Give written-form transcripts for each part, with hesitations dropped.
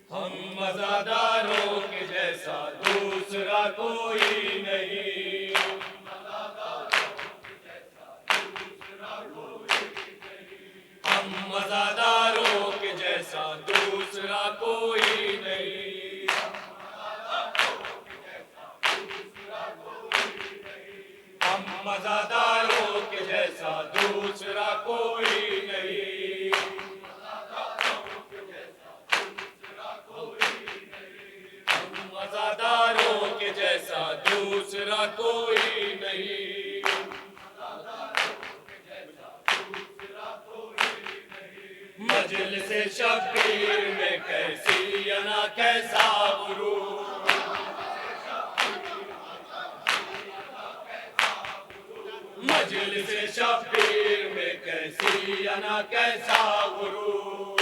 हम मज़ादारों के जैसा दूसरा कोई नहीं। हम मज़ादारों के जैसा दूसरा कोई नहीं। हम मज़ादारों के जैसा दूसरा कोई नहीं। हम मज़ादारों के जैसा दूसरा कोई नहीं। मजलिस-ए शब्बीर में कैसी अना कैसा गुरूर। मजलिस-ए शब्बीर में कैसी अना कैसा गुरूर।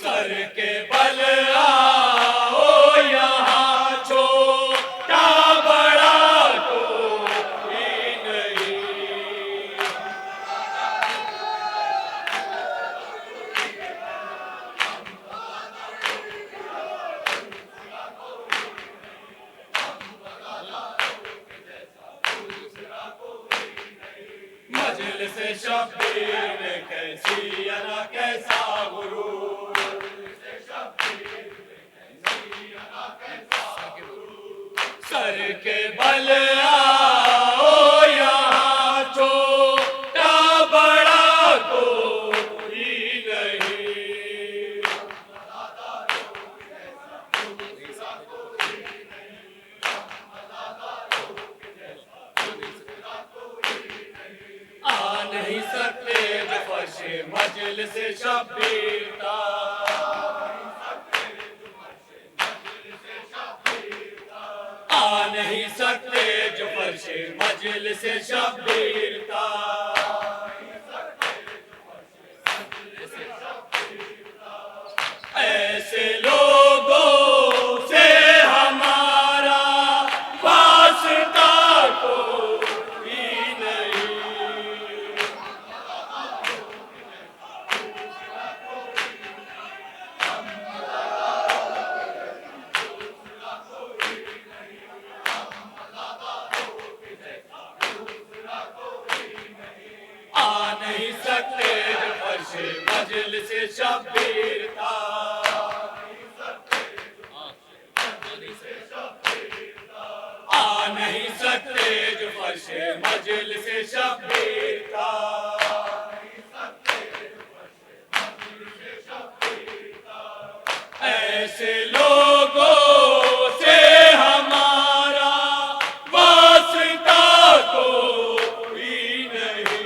सर के बल आओ यहाँ, छोटा बड़ा कोई नहीं। मजलिस-ए शब्बीर में कैसी अना कैसा गुरूर। सर के बल आओ यहाँ, छोटा बड़ा कोई नहीं। आ नहीं सकते जो फर्शे मजलिस-ए शब्बीर का। आ नहीं सकते जो फर्शे मजलिस-ए शब्बीर का। ऐसे लोगों से हमारा वास्ता कोई नहीं। आ नहीं सकते जो फर्शे मजलिस-ए शब्बीर का। आ नहीं सकते जो फर्शे मजलिस-ए शब्बीर का। ऐसे लोगों से हमारा वास्ता कोई नहीं।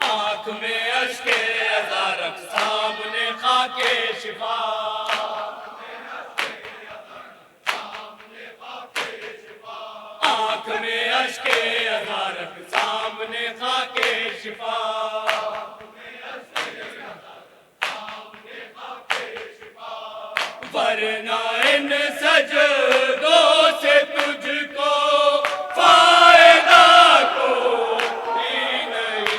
आँख में अश्के अज़ा रख सामने खाके शिफा। आँख में अश्के अज़ा रख सामने खाके शिफा। वरना इन सजदों से तुझको फायदा कोई नहीं।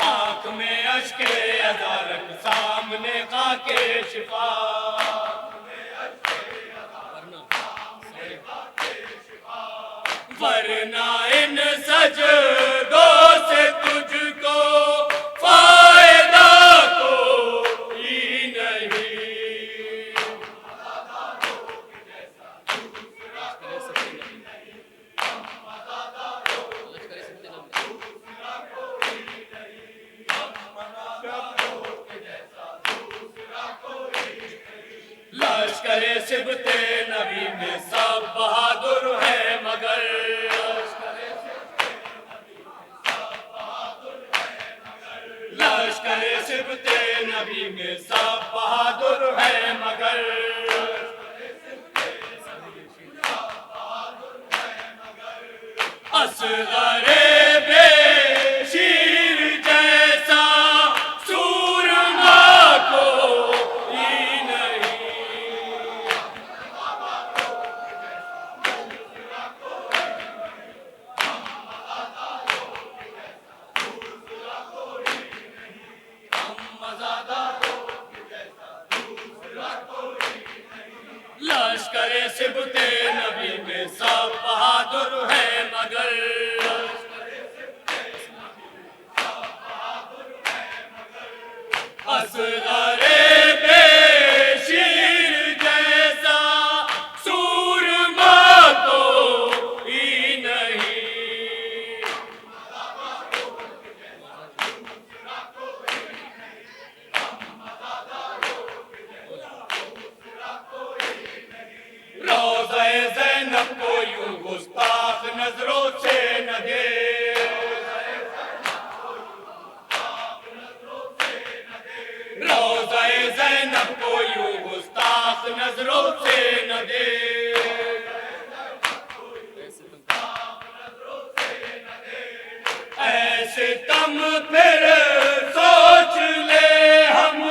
आँख में अश्के अज़ा रख सामने खाके शिफा। वरना इन सजदों से तुझको फायदा कोई नहीं। लश्कर-ए सिबते नबी में सब बहादुर है, मगर लश्कर सिबते नबी में सब बहादुर है मगर असगरे बेशीर जैसा सूरमा कोई नहीं। लश्कर सिबते नबी में सब बहादुर है मगर असगरे बेशीर जैसा सूरमा कोई नहीं। रोज़े ज़ैनब को यूं गुस्ताख नजरों से न दे, रोज़े ज़ैनब को यूं गुस्ताख नजरों से न दे। ऐसे तम फिर सोच ले हम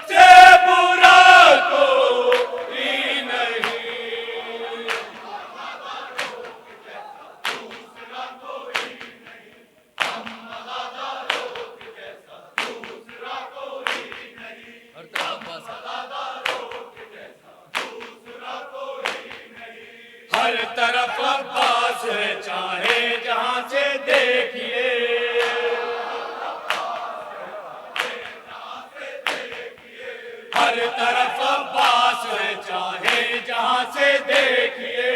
से बुरा कोई नहीं। हर तरफ अब्बास है चाहे जहां से देखिए, हर तरफ अब्बास है चाहे जहां से देखिए।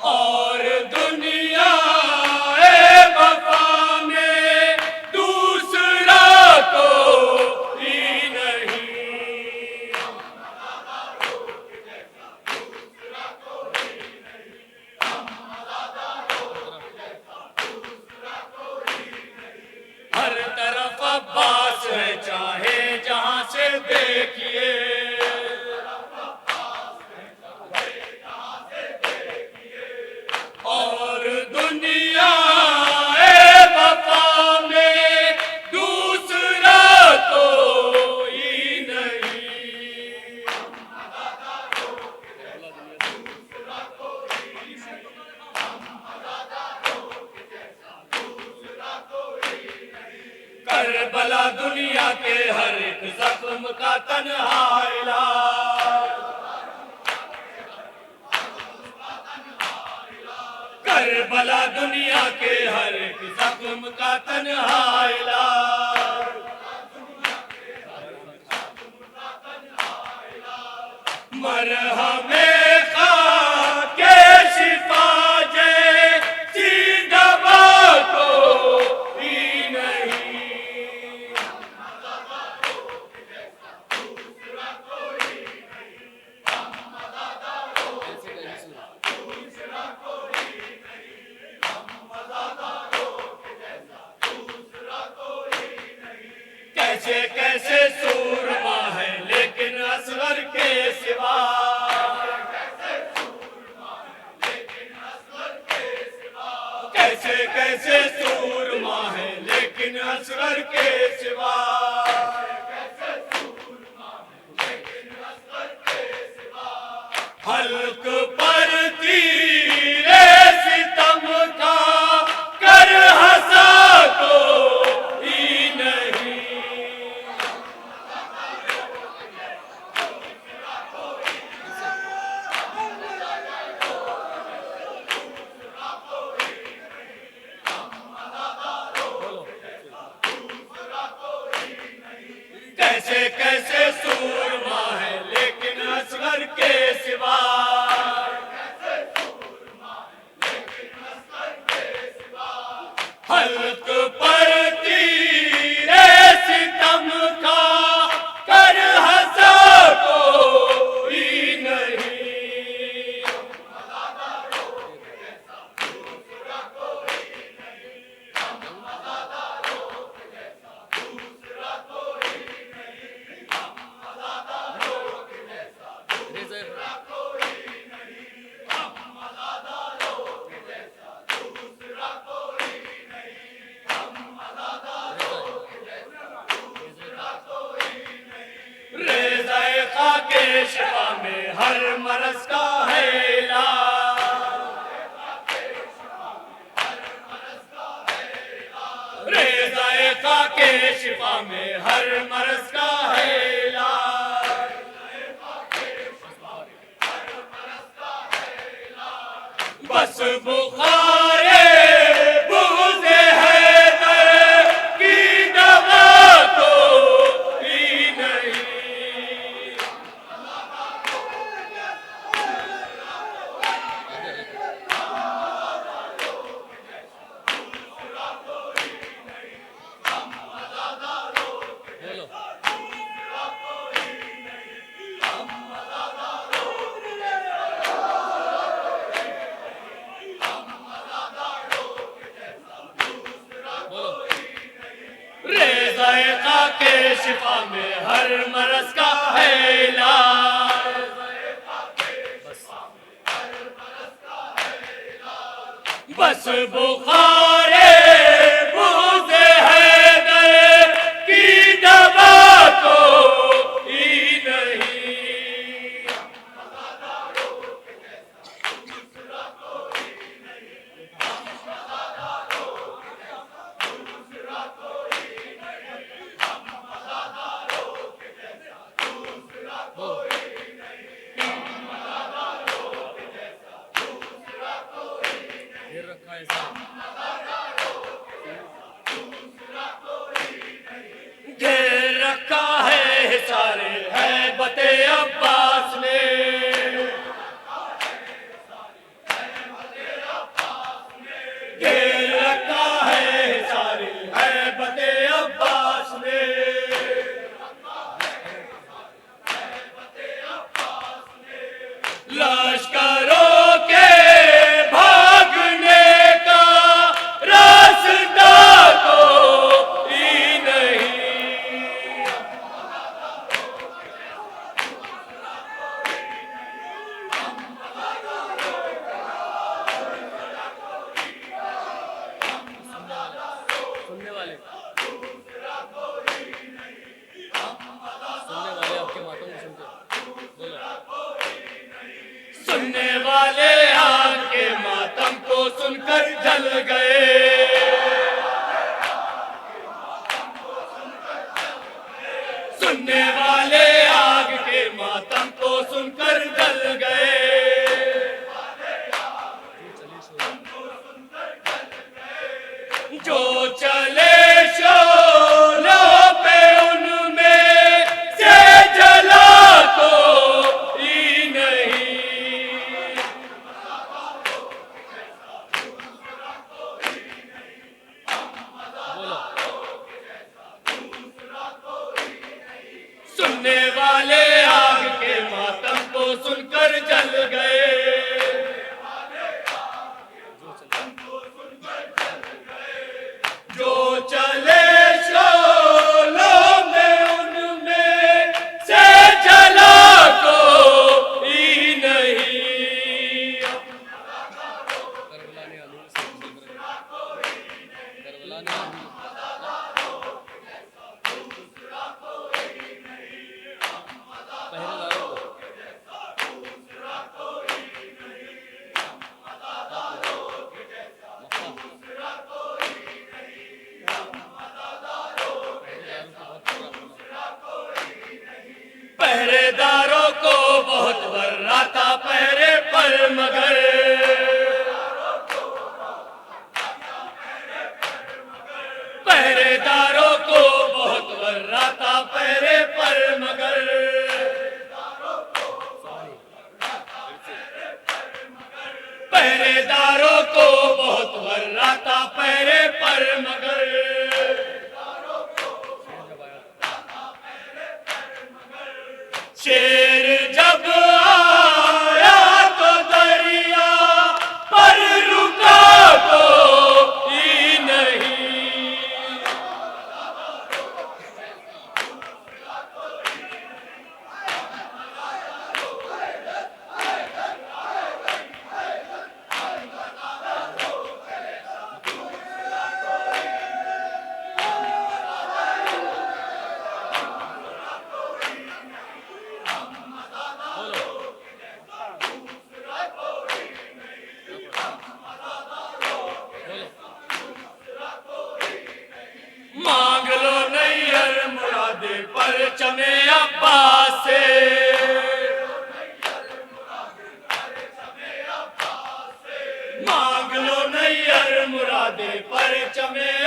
और दुनिया ए वफा में दूसरा कोई नहीं। हर तरफ अब्बास है चाहे जहां से देखिए। और दुनिया ए वफा में दूसरा कोई नहीं। करबला दुनिया के हर एक जख्म का तन्हा इलाज, करबला दुनिया के हर एक जख्म का तन्हा इलाज। मरहमे खाके शिफा जैसी दवा कोई नहीं। कैसे कैसे सूरमा है लेकिन असगर के सिवा, कैसे कैसे सूरमा है लेकिन असगर के सिवा। हल्क पर तीरे सितम का कर हंसा कोई नहीं। कैसे कैसे सूरमा है लेकिन असगर के सिवा। हल्क पर तीरे सितम का कर हंसा कोई नहीं। खाके शिफा में हर मर्ज का है इलाज। बस बुखारे बुग़्ज़े हैदर की दवा कोई नहीं। रेज़ाए खाके शिफा में हर मर्ज का है इलाज। बस बुखारे बुग़्ज़े हैदर की दवा कोई नहीं। घेर रखा है सारे है बते अब्बास ने। घेर रखा है सारे है बते अब्बास ने। लश्करों के भागने का रास्ता कोई नहीं। सुनने वाले आपके बातों को सुनते बोलो। सुनने वाले आपके मातम को सुनकर जल गए। सुनने वाले आग के मातम को सुनकर जल गए। जो चले शोलों पे उनमें से जला कोई नहीं। सुनने वाले आग के मातम को सुनकर जल गए। जो चले शोलों में उनमें से जला कोई नहीं। करबला ने आलू से करबला ने आलू पहरेदारों को पहरेदारों को बहुत वर्रा था पहरे पर मगर। पहरेदारों को बहुत वर्रा था पहरे पर मगर। पहरेदारों को बहुत वर्रा था पहरे पर मगर। शेर जब आया तो दरिया पर रुका कोई नहीं। दे परचमे